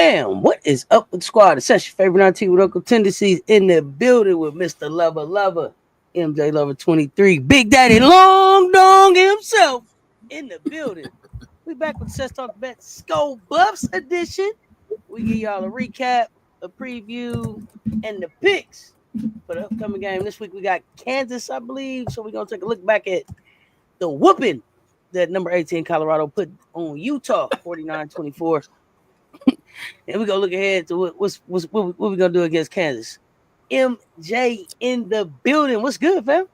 Bam! What is up with the squad? It's your favorite auntie with Uncle Tendencies in the building with Mr. Lover, MJLover 23, Big Daddy Long Dong himself in the building. We back with Cess Talk Bet SKOBUFFS edition. We give y'all a recap, a preview, and the picks for the upcoming game. This week we got Kansas, I believe. So we're gonna take a look back at the whooping that number 18 Colorado put on Utah, 49-24. And we're gonna look ahead to what we're gonna do against Kansas. MJ in the building. What's good, fam?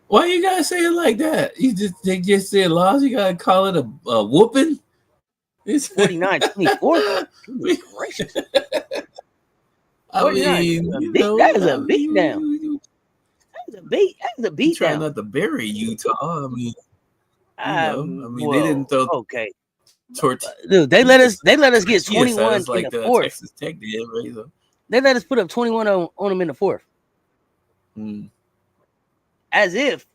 Why you gotta say it like that? They just said loss. You gotta call it a whooping. It's 49-24. Gracious. I mean, that is a beat down. That is a beat down. Trying not to bury Utah. I mean, they didn't throw. Okay. Dude, they let us get 21 like in the fourth. Texas Tech did, right? So. They let us put up 21 on them in the fourth. As if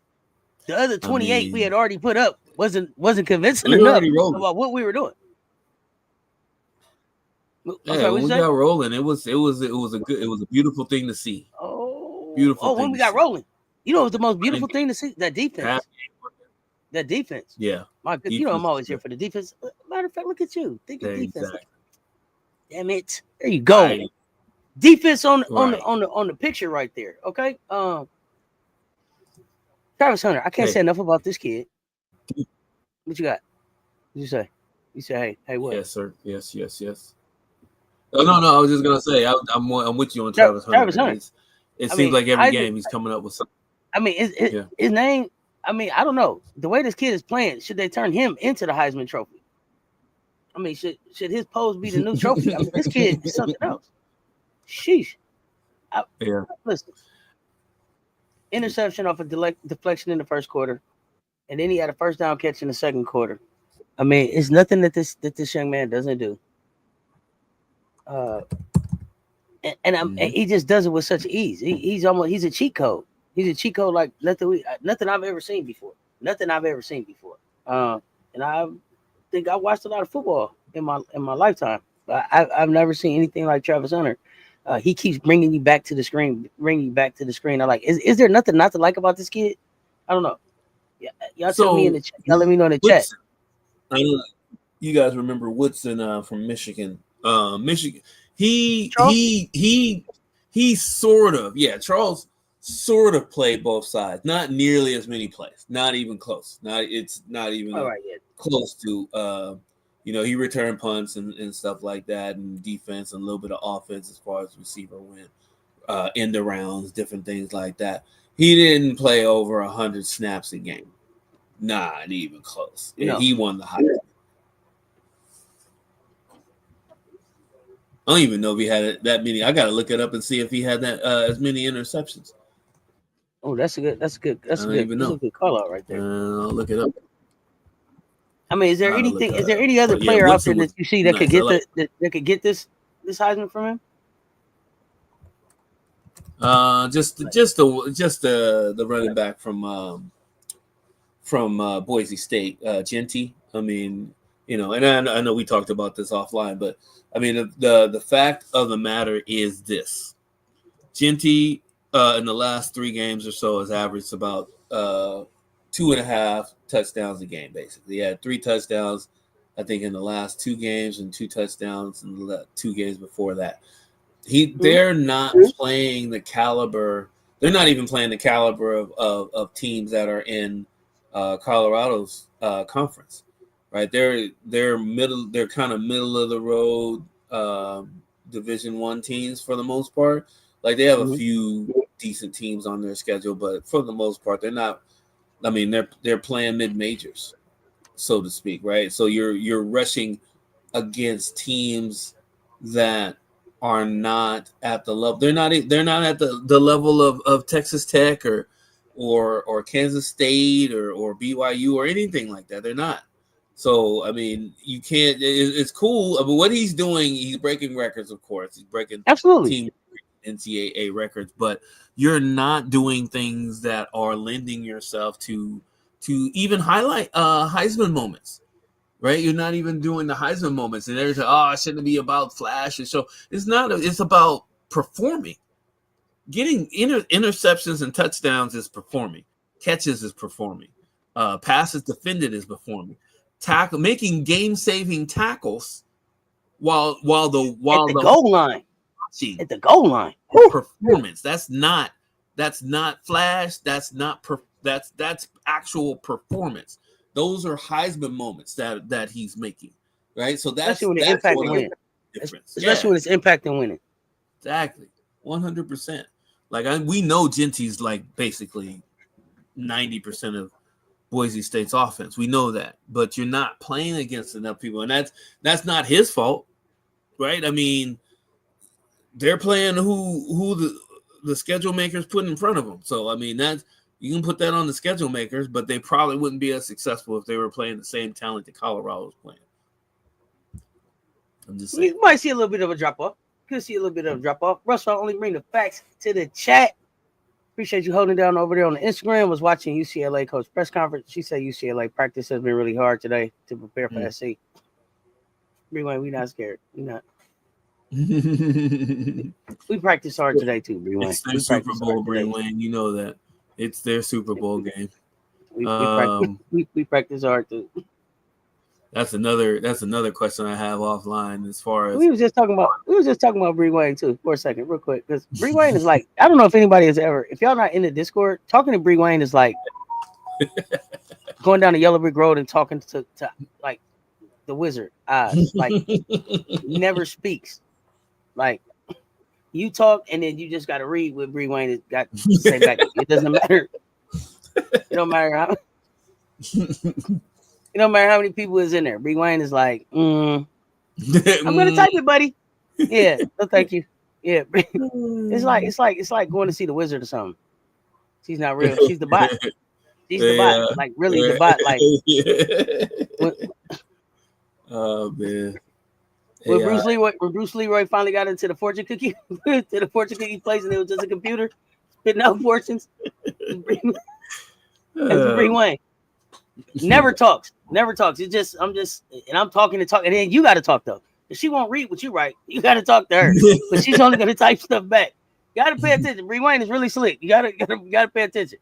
the other 28 we had already put up wasn't convincing enough about what we were doing. Yeah, when we got rolling, it was a beautiful thing to see. Oh, beautiful. When we got rolling, you know, it was the most beautiful thing to see. That defense. That defense. Yeah. My good, you know I'm always here for the defense. Matter of fact, look at you. Think of defense. Exactly. Damn it. There you go. Defense on the picture right there. Okay. Travis Hunter. I can't say enough about this kid. What you got? What you say? You say, hey, what? Yes, sir. Yes. Oh, no. I was just gonna say I'm with you on Travis Hunter. Travis Hunter. It seems like every game he's coming up with something. I mean, his name. I mean, I don't know. The way this kid is playing, should they turn him into the Heisman Trophy? I mean, should his pose be the new trophy? I mean, this kid is something else. Sheesh. Listen. Interception off a deflection in the first quarter, and then he had a first down catch in the second quarter. I mean, it's nothing that this young man doesn't do. And he just does it with such ease. He's a cheat code. He's a cheat code like nothing I've ever seen before. And I think I watched a lot of football in my lifetime, but I've never seen anything like Travis Hunter. He keeps bringing you back to the screen. I like. Is there nothing not to like about this kid? I don't know. Yeah, y'all tell me in the chat. Y'all let me know in the chat. I know you guys remember Woodson from Michigan. Michigan. He sort of Charles. Sort of played both sides, not nearly as many plays, not even close. It's not even close to. He returned punts and stuff like that, and defense and a little bit of offense as far as receiver went, end of rounds, different things like that. He didn't play over 100 snaps a game, not even close. No. He won the Heisman. I don't even know if he had that many. I got to look it up and see if he had that as many interceptions. Oh, that's a good call out right there. I'll look it up. I mean, is there any other player out there that you see that could get this Heisman from him? Just the running back from Boise State, Genty. I mean, and I know we talked about this offline, but I mean the fact of the matter is this: Genty. In the last 3 games or so has averaged about 2.5 touchdowns a game, basically. He had 3 touchdowns, I think, in the last 2 games and 2 touchdowns in the 2 games before that. They're not playing the caliber. They're not even playing the caliber of teams that are in Colorado's conference, right? They're kind of middle of the road Division I teams for the most part. Like they have a few decent teams on their schedule, but for the most part, they're not. I mean, they're playing mid majors, so to speak, right? So you're rushing against teams that are not at the level. They're not at the level of Texas Tech or Kansas State or BYU or anything like that. They're not. So I mean, you can't. It's cool. I mean, what he's doing, he's breaking records, of course. He's breaking team NCAA records, but you're not doing things that are lending yourself to even highlight Heisman moments, right? You're not even doing the Heisman moments, and there's it shouldn't be about flash and show. It's not. It's about performing. Getting interceptions and touchdowns is performing. Catches is performing. Passes defended is performing. Making game-saving tackles while the goal line. At the goal line. Performance. That's not flash. That's actual performance. Those are Heisman moments that he's making, right? So that's when the impact and winning. Especially when it's impact and winning. Exactly, 100%. Like we know Genty's like basically 90% of Boise State's offense. We know that, but you're not playing against enough people, and that's not his fault, right? I mean, they're playing who the schedule makers put in front of them. So I mean, that you can put that on the schedule makers, but they probably wouldn't be as successful if they were playing the same talent that Colorado was playing. I'm just saying. You might see a little bit of a drop off. Could see a little bit of a drop off. Russell, I only bring the facts to the chat. Appreciate you holding down over there on the Instagram. Was watching UCLA coach press conference. She said UCLA practice has been really hard today to prepare for SC. Rewind, we not scared. We not. We practice hard today too, Rewind. It's their Super Bowl, Rewind. You know that. It's their Super Bowl game. We practice hard too. That's another question I have offline as far as we was just talking about Bree Wayne too for a second, real quick, because Bree Wayne is like, I don't know if anybody has ever, if y'all not in the Discord, talking to Bree Wayne is like going down the yellow brick road and talking to like the Wizard Oz. Like he never speaks. Like you talk and then you just got to read what Bree Wayne has got to say back. It doesn't matter. It don't matter how. It don't matter how many people is in there. Bree Wayne is like, I'm gonna type it, buddy. Yeah, no, thank you. Yeah, it's like going to see the Wizard or something. She's not real. She's the bot. She's the bot. Like really the bot. Like. Oh man. When Bruce Leroy finally got into the fortune cookie place and it was just a computer spitting out fortunes. That's Bree Wayne. Never talks. It's just I'm talking and then you got to talk though. If she won't read what you write, you got to talk to her. But she's only gonna type stuff back. You got to pay attention. Bree Wayne is really slick. You got to pay attention.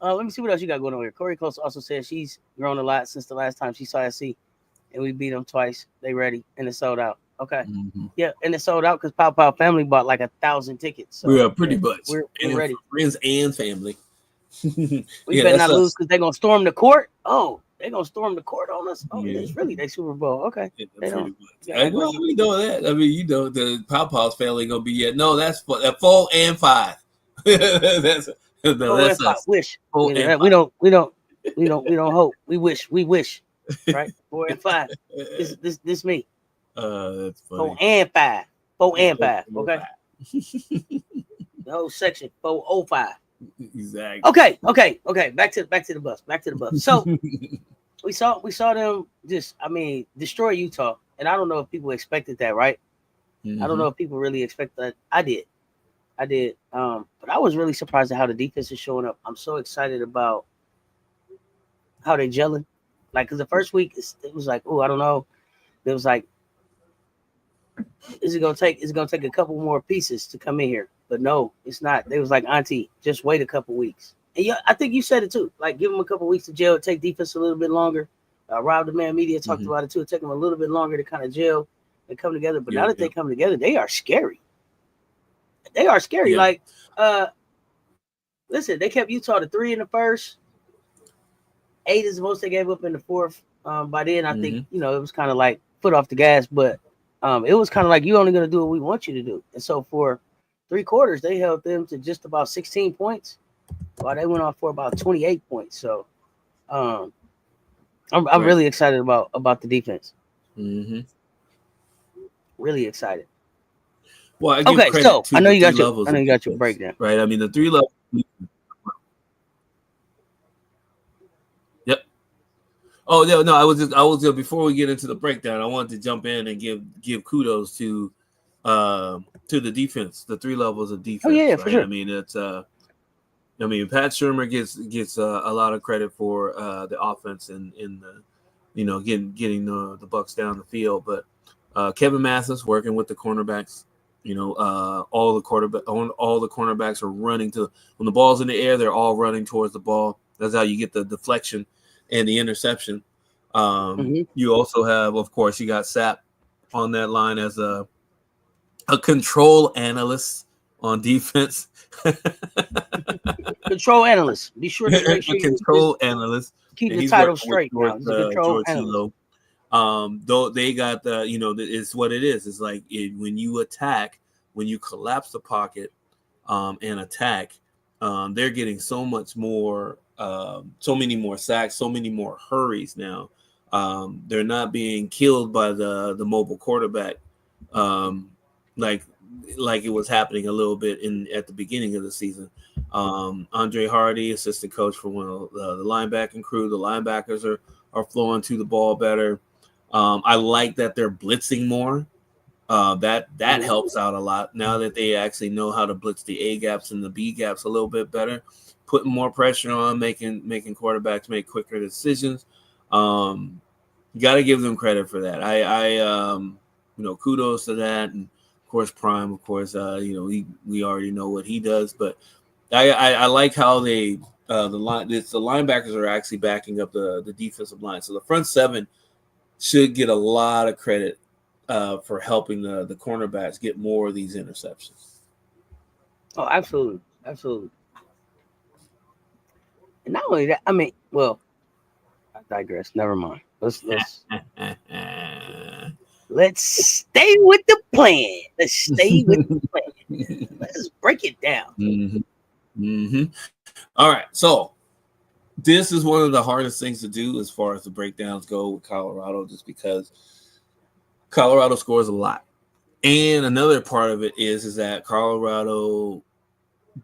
Let me see what else you got going on here. Corey Close also says she's grown a lot since the last time she saw SC, and we beat them twice. They ready and it's sold out. Okay, yeah, and it's sold out because Pow Pow family bought like 1,000 tickets. So yeah, pretty much. We're ready. Friends and family. We better not lose because they're gonna storm the court. Oh, they're gonna storm the court on us. Oh, it's really their Super Bowl. Okay. Well, we know that. I mean, the Pow Pow's family gonna be no, that's 4 and 5. that's us. Wish. We don't hope. We wish. Right? 4 and 5. This me. That's funny. 4 and 5. 4 and 5. Okay. The whole section 405. Exactly. Okay. Back to the bus. So we saw them just, destroy Utah, and I don't know if people expected that, right? I don't know if people really expect that. I did. But I was really surprised at how the defense is showing up. I'm so excited about how they gelling. Like, because the first week it was like, I don't know. It was like, is it gonna take a couple more pieces to come in here? But no, it's not. They was like, Auntie, just wait a couple weeks. And yeah, I think you said it too. Like, give them a couple weeks to gel. Take defense a little bit longer. Rob the Man Media talked about it too. Take them a little bit longer to kind of gel and come together. But now that they come together, they are scary. They are scary. Yeah. Like, listen, they kept Utah to 3 in the first. 8 is the most they gave up in the fourth. By then, I think, it was kind of like foot off the gas, but it was kind of like, you're only going to do what we want you to do. And so for 3 quarters, they held them to just about 16 points, while they went off for about 28 points. So I'm really excited about the defense. Really excited. Well, I give credit to I know you got your breakdown. Right. I mean, the 3 levels. Yep. Oh no, I was just before we get into the breakdown, I wanted to jump in and give kudos to the defense, the 3 levels of defense. Oh yeah, right? for sure. I mean, it's Pat Shurmur gets a lot of credit for the offense in getting the Bucks down the field. But Kevin Mathis working with the cornerbacks. All the cornerbacks are running to when the ball's in the air. They're all running towards the ball. That's how you get the deflection and the interception. You also have, of course, you got Sapp on that line as a control analyst on defense. Control analyst. Be sure to make sure you control analyst. Keep the title straight. George, now. Control analyst. Though they got it's what it is. It's like when you attack, when you collapse the pocket and attack, they're getting so much more, so many more sacks, so many more hurries now. They're not being killed by the mobile quarterback, like it was happening a little bit at the beginning of the season. Andre Hardy, assistant coach for one of the linebacking crew. The linebackers are flowing to the ball better. I like that they're blitzing more. That helps out a lot now that they actually know how to blitz the A gaps and the B gaps a little bit better, putting more pressure on, making quarterbacks make quicker decisions. You got to give them credit for that. Kudos to that, and of course Prime. Of course, we already know what he does, but I like how the linebackers are actually backing up the defensive line. So the front seven should get a lot of credit for helping the cornerbacks get more of these interceptions. Oh, absolutely. Absolutely. And not only that, I mean, well, I digress. Never mind. Let's stay with the plan. Let's stay with the plan. Let's break it down. All right. So this is one of the hardest things to do as far as the breakdowns go with Colorado, just because Colorado scores a lot. And another part of it is that Colorado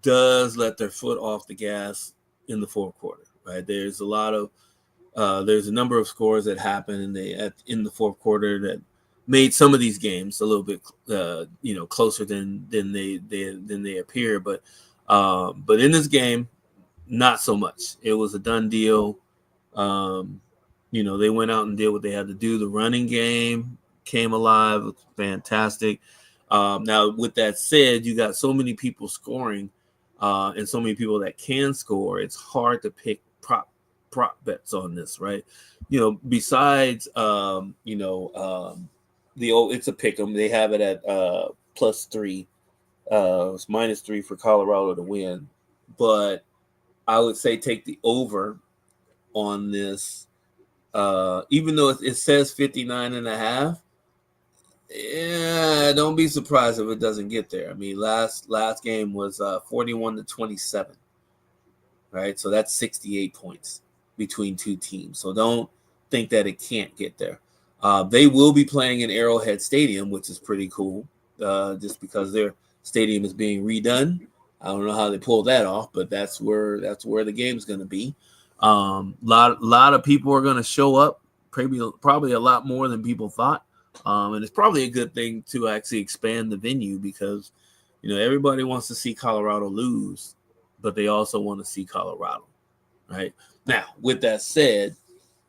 does let their foot off the gas in the fourth quarter, right? There's a number of scores that happen in the fourth quarter that made some of these games a little bit closer than they appear, but in this game, not so much. It was a done deal. They went out and did what they had to do. The running game came alive. It was fantastic. Now, with that said, you got so many people scoring and so many people that can score. It's hard to pick prop bets on this, right? Besides, it's a pick 'em. They have it at +3. It's -3 for Colorado to win, but I would say take the over on this. Even though it says 59.5, yeah, don't be surprised if it doesn't get there. I mean, last game was 41-27, right? So that's 68 points between two teams. So don't think that it can't get there. They will be playing in Arrowhead Stadium, which is pretty cool, just because their stadium is being redone. I don't know how they pulled that off, but that's where the game's going to be. Lot of people are going to show up, probably a lot more than people thought. And it's probably a good thing to actually expand the venue because, everybody wants to see Colorado lose, but they also want to see Colorado, right? Now, with that said,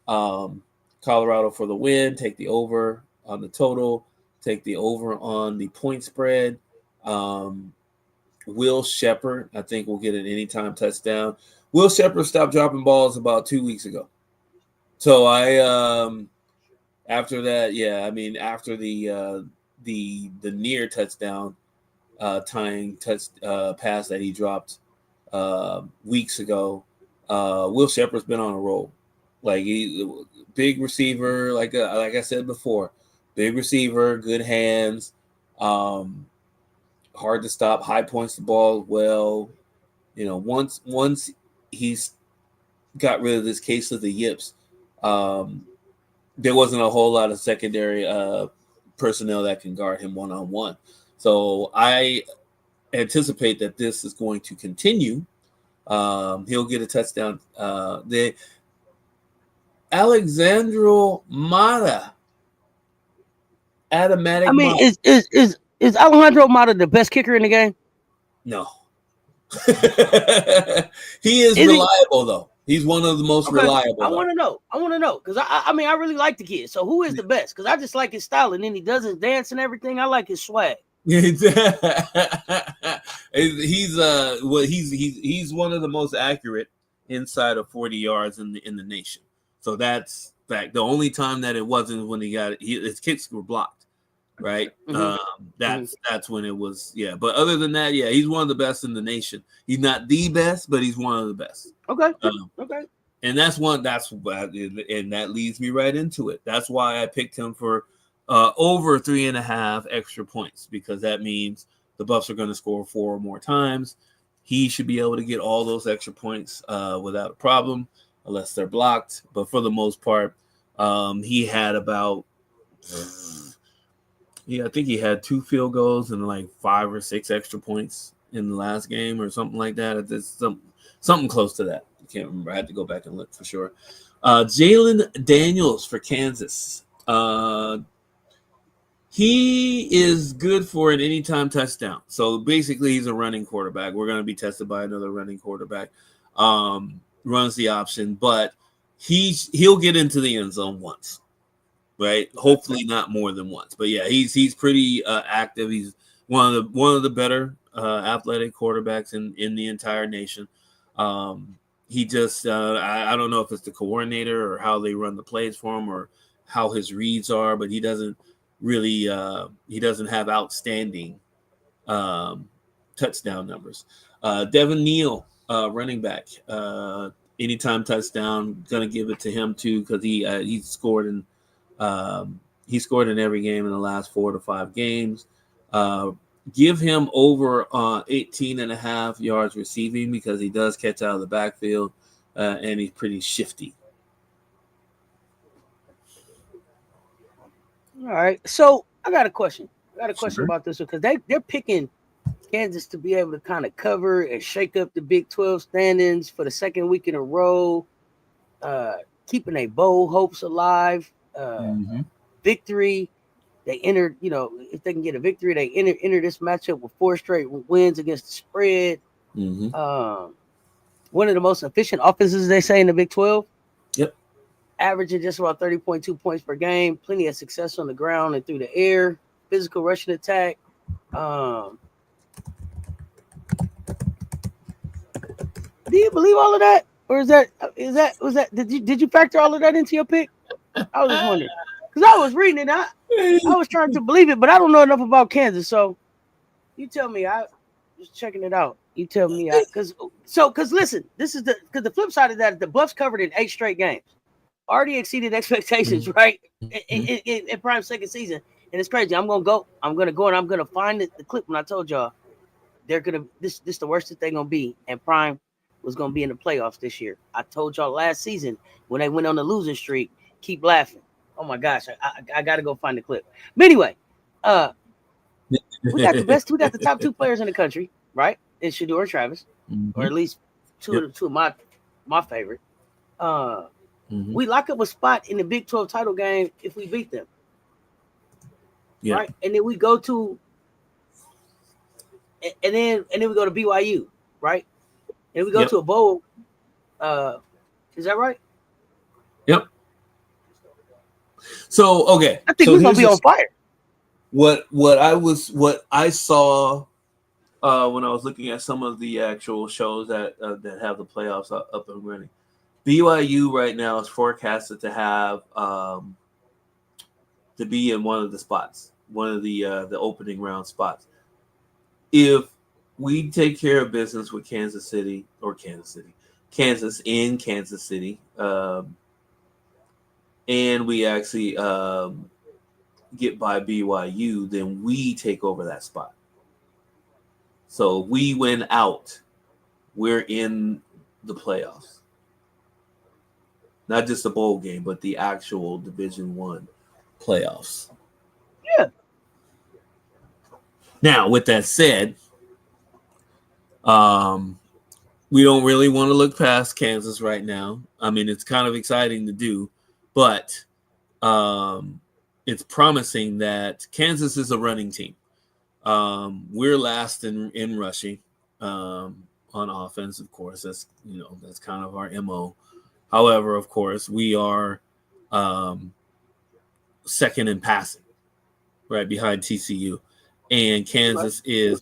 Colorado for the win, take the over on the total, take the over on the point spread. Will Shepherd, I think, will get an anytime touchdown. Will Shepherd stopped dropping balls about 2 weeks ago. So after that, after the near touchdown tying pass that he dropped weeks ago, Will Shepherd's been on a roll. Like big receiver, like I said before, big receiver, good hands, hard to stop, high points the ball well. Once he's got rid of this case of the yips, there wasn't a whole lot of secondary personnel that can guard him one-on-one. So I anticipate that this is going to continue. He'll get a touchdown. The Alexandro Mata. Automatic. I mean, is Alejandro Mata the best kicker in the game? No. He is reliable, though. He's one of the most reliable. I want to know because I mean I really like the kid. So who is the best? Because I just like his style, and then he does his dance and everything. I like his swag. he's one of the most accurate inside of 40 yards in the nation. So that's fact. The only time that it wasn't when his kicks were blocked, right? That's when it was. Yeah, but other than that, yeah, he's one of the best in the nation. He's not the best, but he's one of the best. Okay. And and that leads me right into it. That's why I picked him for over 3.5 extra points, because that means the Buffs are going to score 4 more times. He should be able to get all those extra points without a problem, unless they're blocked. But for the most part, he had about, I think he had 2 field goals and like 5 or 6 extra points in the last game or something like that. It's something close to that. I can't remember. I had to go back and look for sure. Jalen Daniels for Kansas. He is good for an anytime touchdown. So basically, he's a running quarterback. We're going to be tested by another running quarterback. Runs the option, but he'll get into the end zone once, right? Hopefully not more than once. But yeah, he's pretty active. He's one of the better athletic quarterbacks in the entire nation. He just I don't know if it's the coordinator or how they run the plays for him or how his reads are, but he doesn't really he doesn't have outstanding touchdown numbers. Devin Neal, running back, anytime touchdown, gonna give it to him too, because he scored in every game in the last 4 to 5 games. Give him over 18.5 yards receiving, because he does catch out of the backfield, and he's pretty shifty. All right, so I got a question. About this one, because they're picking Kansas to be able to kind of cover and shake up the Big 12 standings for the second week in a row, keeping their bowl hopes alive. Victory, they enter. If they can get a victory, they enter this matchup with 4 straight wins against the spread. One of the most efficient offenses, they say, in the Big 12. Yep. Averaging just about 30.2 points per game, plenty of success on the ground and through the air, physical rushing attack. Do you believe all of that, or was that did you factor all of that into your pick? I was just wondering, because I was reading it, I was trying to believe it, but I don't know enough about Kansas, so you tell me. I was checking it out. You tell me, because listen, this is because the flip side of that, the Buffs covered in 8 straight games. Already exceeded expectations, right? In Prime second season, and it's crazy. I'm gonna go and I'm gonna find the clip when I told y'all they're gonna this the worst that they're gonna be, and Prime was gonna be in the playoffs this year. I told y'all last season when they went on the losing streak. Keep laughing. Oh my gosh, I gotta go find the clip. But anyway, we got the best. We got the top 2 players in the country, right? In Shedeur and Travis, or at least two of my favorite. We lock up a spot in the Big 12 title game if we beat them. Yeah. Right? And then we go to and then we go to BYU, right? And we go to a bowl. Is that right? Yep. So okay. I think we're gonna be on fire. What I saw when I was looking at some of the actual shows that have the playoffs up and running. BYU right now is forecasted to have to be in one of the spots, one of the opening round spots. If we take care of business with Kansas in Kansas City, and we actually get by BYU, then we take over that spot. So if we win out, we're in the playoffs. Not just the bowl game, but the actual Division I playoffs. Yeah. Now, with that said, we don't really want to look past Kansas right now. I mean, it's kind of exciting to do, but it's promising that Kansas is a running team. We're last in rushing. on offense. Of course, that's kind of our MO. However, of course, we are second in passing, right behind TCU, and Kansas is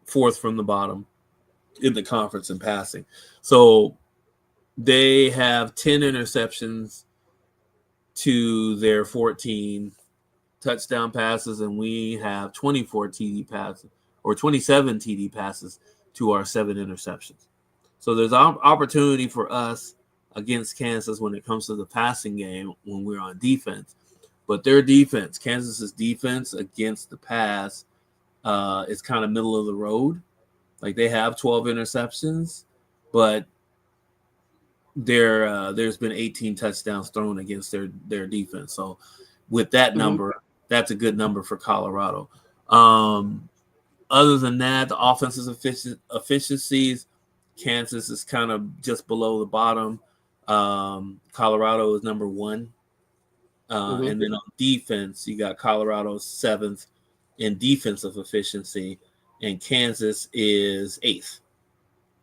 fourth from the bottom in the conference in passing. So they have 10 interceptions to their 14 touchdown passes, and we have 24 TD passes or 27 TD passes to our 7 interceptions. So there's opportunity for us against Kansas when it comes to the passing game when we're on defense. But their defense, Kansas's defense against the pass, is kind of middle of the road. Like they have 12 interceptions, but there's been 18 touchdowns thrown against their defense. So with that number, that's a good number for Colorado. Other than that, the offensive efficiencies, Kansas is kind of just below the bottom. Colorado is number 1. And then on defense, you got Colorado 7th in defensive efficiency, and Kansas is 8th.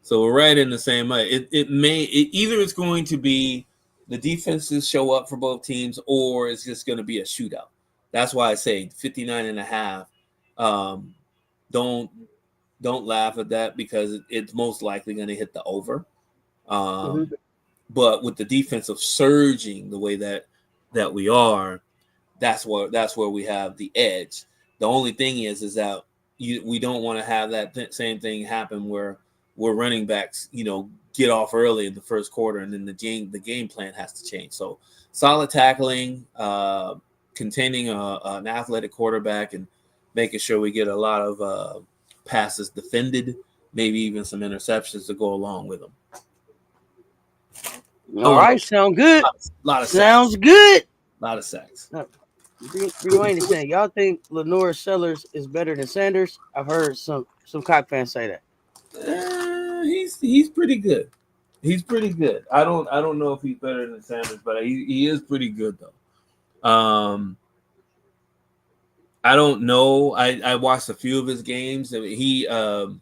So we're right in the same way. Either it's going to be the defenses show up for both teams, or it's just going to be a shootout. That's why I say 59.5. Don't laugh at that because it's most likely going to hit the over. But with the defensive surging the way that we are, that's where we have the edge. The only thing is that we don't want to have that same thing happen where running backs, get off early in the first quarter, and then the game plan has to change. So solid tackling, containing an athletic quarterback, and making sure we get a lot of passes defended, maybe even some interceptions to go along with them. All right, sound good. Lot of sounds sacks. good. A lot of sacks. Rewind is saying, y'all think Lenore Sellers is better than Sanders? I've heard some Cock fans say that. He's pretty good. He's pretty good. I don't know if he's better than Sanders, but he is pretty good though. I don't know. I watched a few of his games. I mean,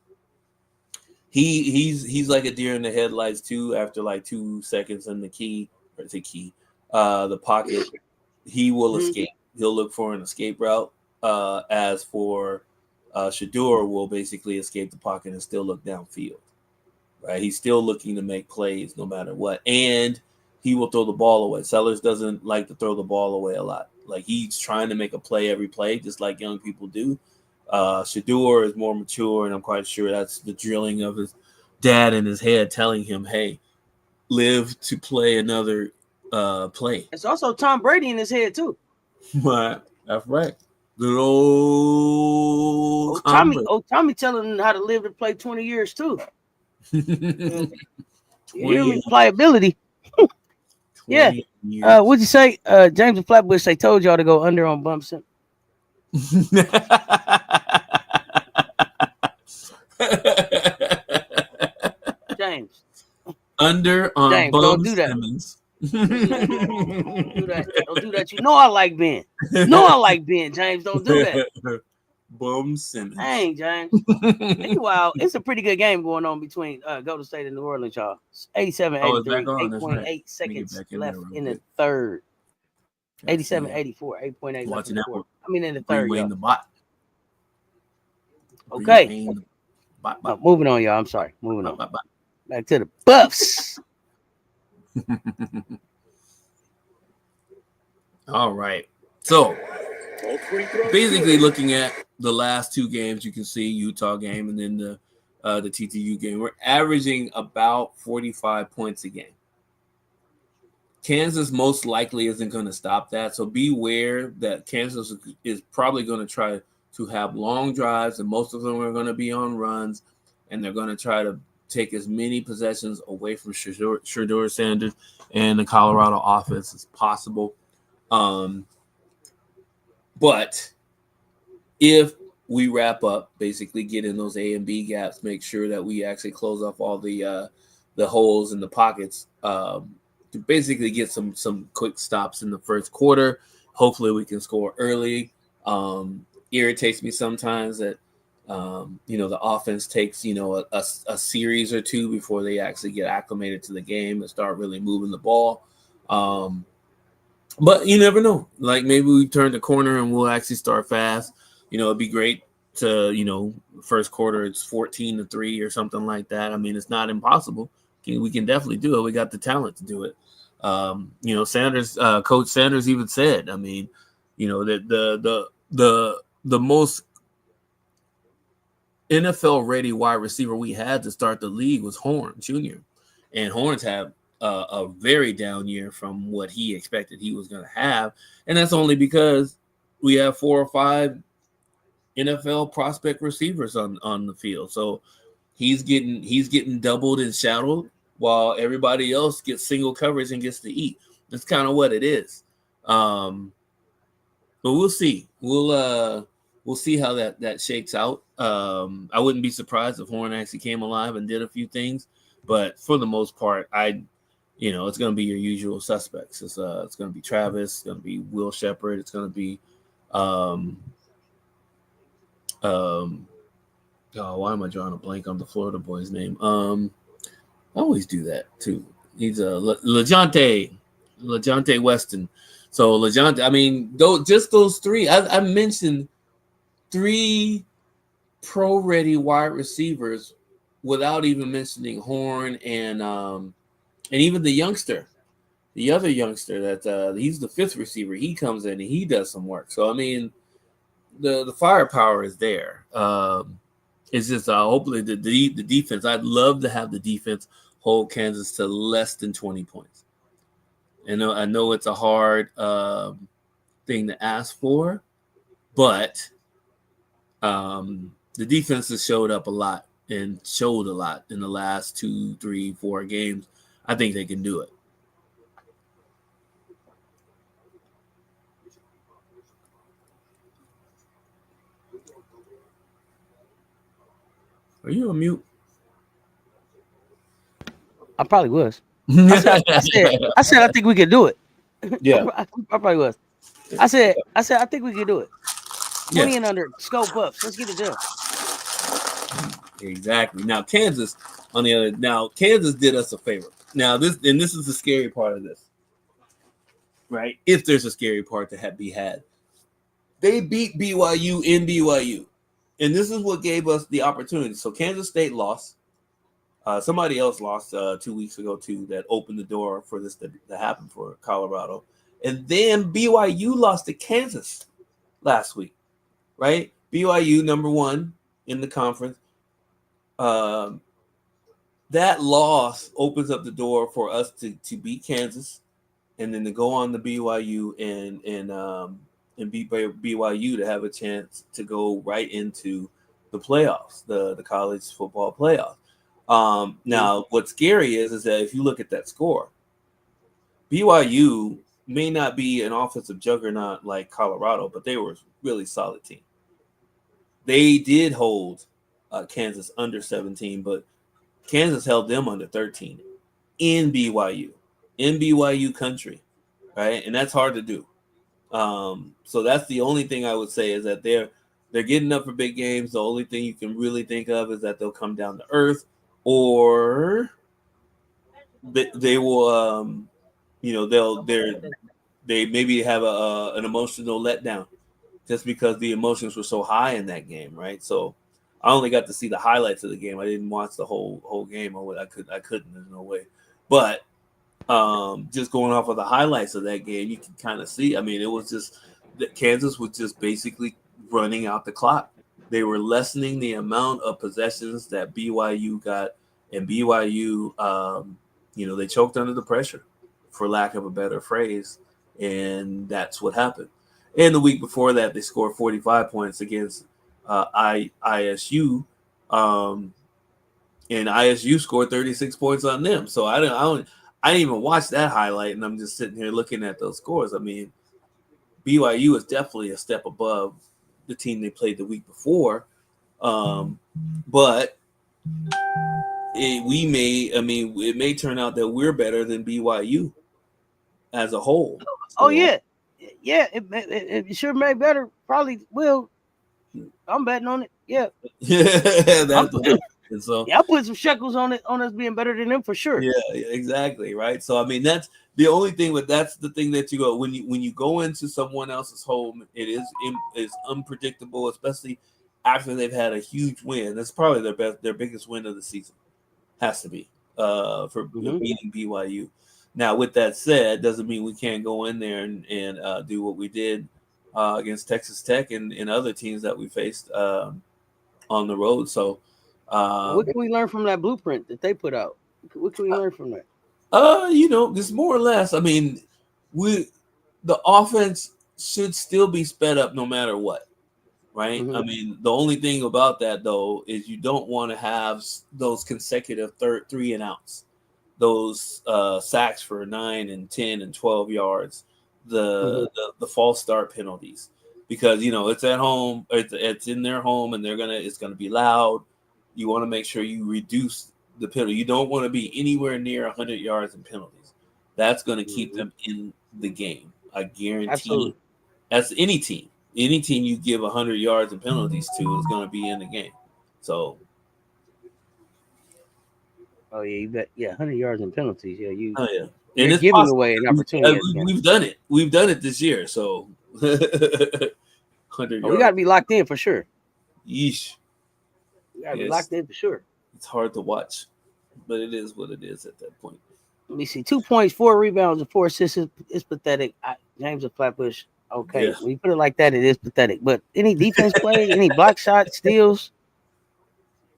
he's like a deer in the headlights too. After like 2 seconds in the pocket, he will escape. He'll look for an escape route. As for Shador, will basically escape the pocket and still look downfield. Right, he's still looking to make plays no matter what, and he will throw the ball away. Sellers doesn't like to throw the ball away a lot. Like he's trying to make a play every play, just like young people do. Shador is more mature, and I'm quite sure that's the drilling of his dad in his head telling him, hey, live to play another play. It's also Tom Brady in his head too. Right, that's right. Good old Tommy telling him how to live to play 20 years too. You hear me? Pliability. Yeah. What'd you say? James and Flatbush, they told y'all to go under on bump sim. James. Under on James, Bum don't do that. Simmons. Don't do that. You know I like Ben. James. Don't do that. Bum Simmons. Dang, James. Meanwhile, it's a pretty good game going on between Golden State and New Orleans, y'all. 87-83, 8.8 seconds left in the third. 87-84, 8.8 left in the fourth. I mean, in the third, y'all. The bot. Okay. Moving on, y'all. I'm sorry. Moving on. Back to the Buffs. All right. So, basically looking at the last 2 games, you can see Utah game and then the TTU game. We're averaging about 45 points a game. Kansas most likely isn't going to stop that. So beware that Kansas is probably going to try to have long drives, and most of them are going to be on runs, and they're going to try to take as many possessions away from Shedeur Sanders and the Colorado offense as possible. But if we wrap up, basically get in those A and B gaps, make sure that we actually close off all the holes in the pockets, to basically get some quick stops in the first quarter. Hopefully we can score early. Irritates me sometimes that The offense takes, a series or two before they actually get acclimated to the game and start really moving the ball. But you never know. Like maybe we turn the corner and we'll actually start fast. It'd be great to, first quarter it's 14-3 or something like that. I mean, it's not impossible. We can definitely do it. We got the talent to do it. Sanders, Coach Sanders even said, I mean, that the most NFL ready wide receiver we had to start the league was Horn Jr. And Horns had a very down year from what he expected he was going to have. And that's only because we have 4 or 5 NFL prospect receivers on the field. So he's getting doubled and shadowed while everybody else gets single coverage and gets to eat. That's kind of what it is. But we'll see. We'll see how that shakes out. I wouldn't be surprised if Horn actually came alive and did a few things, but for the most part, it's going to be your usual suspects. It's going to be Travis. It's going to be Will Shepherd. It's going to be, why am I drawing a blank on the Florida boy's name? I always do that too. He's LeJohntay Weston. So LeJohntay, I mean, just those 3. I mentioned 3 pro-ready wide receivers without even mentioning Horn and even the other youngster that he's the 5th receiver. He comes in and he does some work. So I mean, the firepower is there. It's just hopefully the defense. I'd love to have the defense hold Kansas to less than 20 points. I know it's a hard thing to ask for, but the defense has showed up a lot and showed a lot in the last 2, 3, 4 games. I think they can do it. Are you on mute? I probably was. I said I think we can do it. Yeah. I probably was. I said I think we can do it. 20 and under, SKOBUFFS. Let's get it done. Exactly. Now Kansas did us a favor. Now this is the scary part of this, right? If there's a scary part to be had, they beat BYU in BYU, and this is what gave us the opportunity. So Kansas State lost. Somebody else lost 2 weeks ago too. That opened the door for this to happen for Colorado, and then BYU lost to Kansas last week, right? BYU number 1 in the conference. That loss opens up the door for us to beat Kansas, and then to go on the BYU and beat BYU to have a chance to go right into the playoffs, the college football playoffs. Now, what's scary is that if you look at that score, BYU may not be an offensive juggernaut like Colorado, but they were a really solid team. They did hold Kansas under 17, but Kansas held them under 13 in BYU country, right? And that's hard to do. So that's the only thing I would say is that they're getting up for big games. The only thing you can really think of is that they'll come down to earth, or they will, they maybe have an emotional letdown just because the emotions were so high in that game, right? So I only got to see the highlights of the game. I didn't watch the whole game. I couldn't. There's no way. But just going off of the highlights of that game, you can kind of see. I mean, it was just that Kansas was just basically running out the clock. They were lessening the amount of possessions that BYU got, and BYU, they choked under the pressure, for lack of a better phrase, and that's what happened. And the week before that, they scored 45 points against ISU, and ISU scored 36 points on them. So I didn't even watch that highlight, and I'm just sitting here looking at those scores. I mean, BYU is definitely a step above the team they played the week before, but it may turn out that we're better than BYU as a whole. So, it sure may better. Probably will. I'm betting on it. Yeah. That's what happens. So yeah, I put some shekels on it on us being better than them for sure. yeah, exactly, right. So I mean, that's the only thing. But that's the thing that you go when you go into someone else's home, it's unpredictable, especially after they've had a huge win. That's probably their biggest win of the season. Has to be for beating BYU. Now, with that said, doesn't mean we can't go in there and do what we did against Texas Tech and other teams that we faced on the road. So, what can we learn from that blueprint that they put out? What can we learn from that? just more or less. I mean, the offense should still be sped up no matter what, right? I mean, the only thing about that though is you don't want to have those consecutive 3 and outs, those sacks for 9 and 10 and 12 yards, the false start penalties, because it's at home, it's in their home, and it's gonna be loud. You want to make sure you reduce the penalty. You don't want to be anywhere near 100 yards in penalties. That's going to keep them in the game. I guarantee. Absolutely. That's any team. Any team you give 100 yards and penalties to is going to be in the game. So. Oh yeah, you bet. Yeah, 100 yards and penalties. Yeah, you. Oh yeah. You're giving away an opportunity. We've done it. We've done it this year. So. 100 yards. We got to be locked in for sure. Yeesh. We got to be locked in for sure. It's hard to watch, but it is what it is at that point. Let me see. 2 points, 4 rebounds, and 4 assists is pathetic. James of Flatbush. Okay, when you put it like that, it is pathetic. But any defense play, any block shots, steals,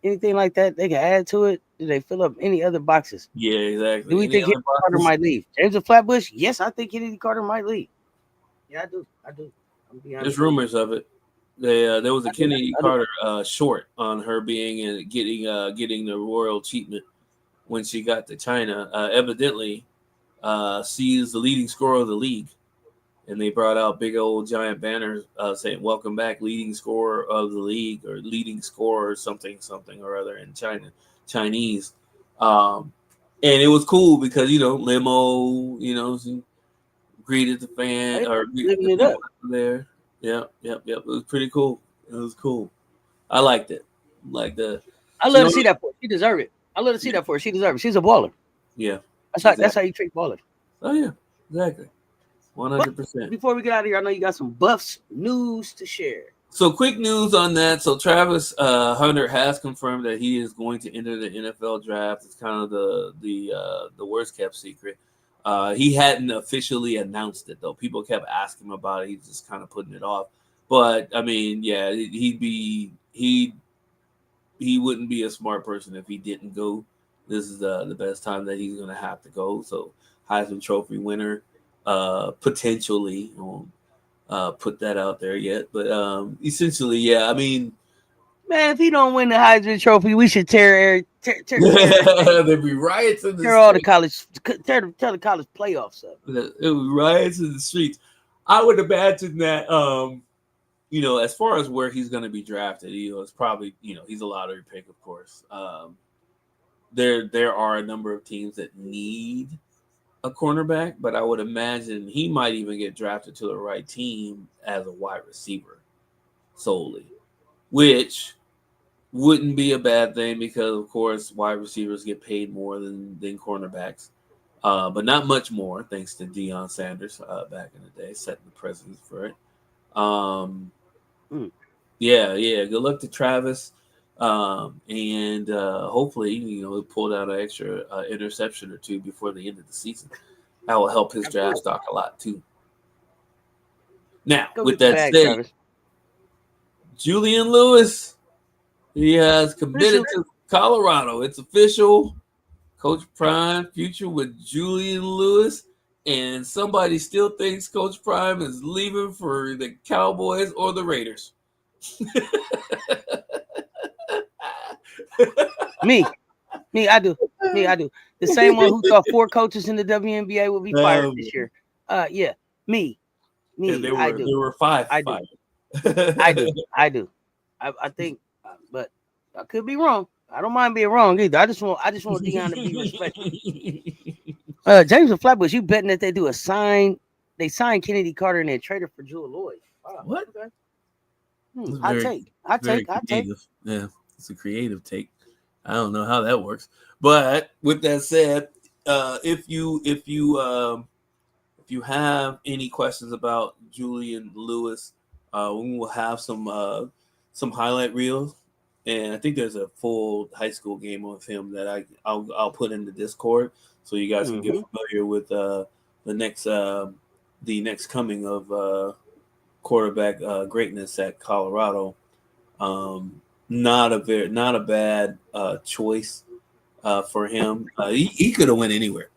anything like that, they can add to it. Do they fill up any other boxes? Yeah, exactly. Do we think Kennedy Carter might leave? James of Flatbush? Yes, I think Kennedy Carter might leave. Yeah, I do. There's rumors of it. There was a Kennedy Carter short on her being and getting the royal treatment when she got to China. Evidently, she is the leading scorer of the league, and they brought out big old giant banners saying "Welcome back, leading scorer of the league" or "leading scorer" something or other in Chinese. And it was cool because limo, she greeted the fan or living it up there. Yep. It was pretty cool. It was cool. I liked it. Like I love to see that for her. She deserves it. I love to see that for her. She deserves it. She's a baller. Yeah. That's how you treat ballers. Oh yeah, exactly. 100%. Before we get out of here, I know you got some Buffs news to share. So quick news on that. So Travis Hunter has confirmed that he is going to enter the NFL draft. It's kind of the worst kept secret. He hadn't officially announced it though. People kept asking him about it. He's just kind of putting it off. But I mean, yeah, he wouldn't be a smart person if he didn't go. This is the best time that he's going to have to go. So Heisman Trophy winner, potentially. I won't put that out there yet, but essentially, yeah. I mean, man, if he don't win the Heisman Trophy, we should tear there'd be riots in the tear all the college, tear the college playoffs up. It was riots in the streets. I would imagine that, as far as where he's going to be drafted, it's probably, he's a lottery pick, of course. There are a number of teams that need a cornerback, but I would imagine he might even get drafted to the right team as a wide receiver solely, which wouldn't be a bad thing because, of course, wide receivers get paid more than cornerbacks, but not much more, thanks to Deion Sanders back in the day, setting the precedent for it. Yeah. Good luck to Travis, and hopefully, he pulled out an extra interception or two before the end of the season. That will help his draft stock a lot too. Now, with that said, Travis. Julian Lewis, he has committed to Colorado. It's official. Coach Prime future with Julian Lewis, and somebody still thinks Coach Prime is leaving for the Cowboys or the Raiders. Me, I do. The same one who thought 4 coaches in the WNBA would be fired this year. Yeah, me. I do. There were 5. I do. I think, but I could be wrong. I don't mind being wrong either. I just want Deion to be respectful. James of Flatbush, you betting that they sign Kennedy Carter and then trade her for Jewel Lloyd? Wow. What? Okay. Hot take. Very creative. Yeah, it's a creative take. I don't know how that works, but with that said, if you have any questions about Julian Lewis, we will have some highlight reels, and I think there's a full high school game of him that I'll put in the Discord, so you guys can get familiar with the next coming of quarterback greatness at Colorado. Not a bad choice for him. He could have went anywhere.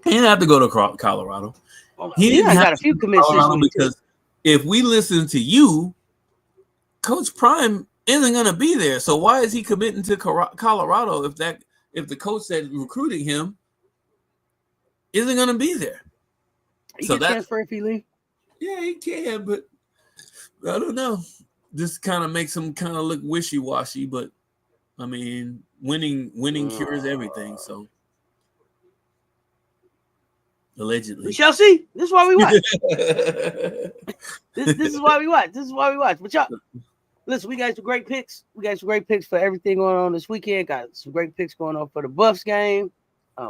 He didn't have to go to Colorado. He didn't have got a few commits this week because if we listen to you, Coach Prime isn't going to be there. So why is he committing to Colorado if the coach that recruiting him isn't going to be there? He can transfer if he leaves. Yeah, he can, but I don't know. This kind of makes him kind of look wishy-washy, but I mean, winning cures everything. So allegedly, we shall see. This is why we watch. this is why we watch. This is why we watch. But y'all, listen, we got some great picks. We got some great picks for everything going on this weekend. Got some great picks going on for the Buffs game.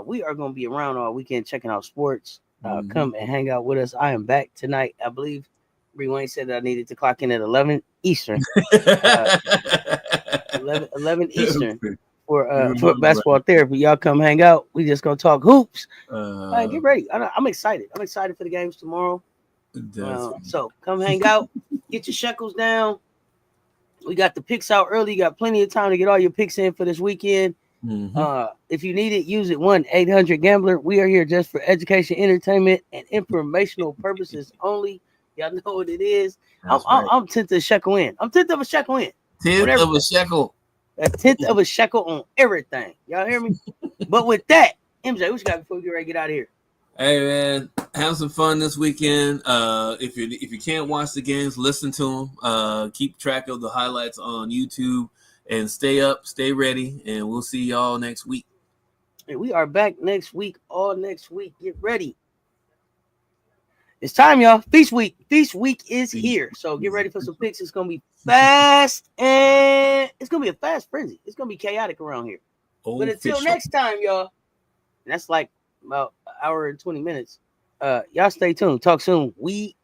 We are going to be around all weekend checking out sports. Come and hang out with us. I am back tonight. I believe Bree Wayne said that I needed to clock in at 11 Eastern. 11 Eastern for basketball therapy. Y'all come hang out. We just going to talk hoops. Get ready. I'm excited. I'm excited for the games tomorrow. So come hang out. Get your shekels down. We got the picks out early. You got plenty of time to get all your picks in for this weekend. If you need it, use it. 1-800-GAMBLER. We are here just for education, entertainment, and informational purposes only. Y'all know what it is. I'm 10th of a shekel in. I'm 10th of a shekel in. 10th of a shekel. A 10th of a shekel on everything. Y'all hear me? But with that, MJ, what you got before we get ready to get out of here? Hey man, have some fun this weekend. If you can't watch the games, listen to them. Keep track of the highlights on YouTube, and stay up, stay ready, and we'll see y'all next week. Hey, we are back next week. All next week. Get ready. It's time, y'all. Feast week. Feast week is here. So get ready for some picks. It's gonna be fast, and it's gonna be a fast frenzy. It's gonna be chaotic around here. But until next time, y'all. That's like about an hour and 20 minutes. Y'all stay tuned. Talk soon. We